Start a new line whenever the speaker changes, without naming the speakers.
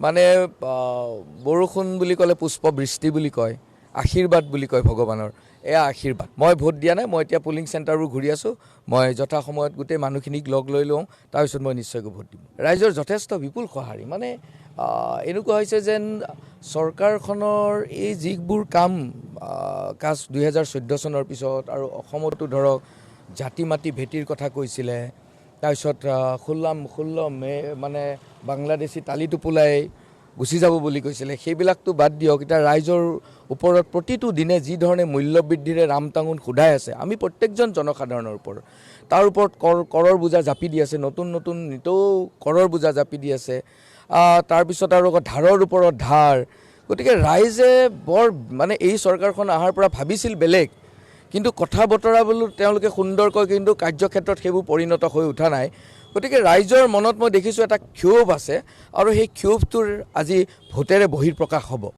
মানে বৰষুণ বুলি ক'লে পুষ্পবৃষ্টি বুলি কয়, আশীৰ্বাদ বুলি কয় ভগৱানৰ, এয়া আশীৰ্বাদ। মই ভোট দিয়া নাই, মই এতিয়া পুলিং চেণ্টাৰবোৰ ঘূৰি আছোঁ। মই যথা সময়ত গোটেই মানুহখিনিক লগ লৈ লওঁ, তাৰপিছত মই নিশ্চয়কৈ ভোট দিম। ৰাইজৰ যথেষ্ট বিপুল সঁহাৰি, মানে এনেকুৱা হৈছে যেন চৰকাৰখনৰ এই যিবোৰ কাজ 2014 চনৰ পিছত আৰু অসমতো ধৰক জাতি মাটি ভেটিৰ কথা কৈছিলে, তাৰপিছত 16 মে মানে বাংলাদেশী তালি টোপোলাই গুচি যাব বুলি কৈছিলে, সেইবিলাকতো বাদ দিয়ক। এতিয়া ৰাইজৰ ওপৰত প্ৰতিটো দিনে যি ধৰণে মূল্যবৃদ্ধিৰে ৰামটাঙোন সোধাই আছে, আমি প্ৰত্যেকজন জনসাধাৰণৰ ওপৰত, তাৰ ওপৰত কৰৰ বোজা জাপি দি আছে, নতুন নিতৌ কৰৰ বোজা জাপি দি আছে, তাৰপিছত আৰু ধাৰৰ ওপৰত ধাৰ। গতিকে ৰাইজে বৰ মানে এই চৰকাৰখন অহাৰ পৰা ভাবিছিল বেলেগ, কিন্তু কথা বতৰাবোৰ তেওঁলোকে সুন্দৰকৈ, কিন্তু কাৰ্যক্ষেত্ৰত সেইবোৰ পৰিণত হৈ উঠা নাই। গতিকে ৰাইজৰ মনত মই দেখিছোঁ এটা ক্ষোভ আছে, আৰু সেই ক্ষোভটোৰ আজি ভোটেৰে বহিঃপ্ৰকাশ হ'ব।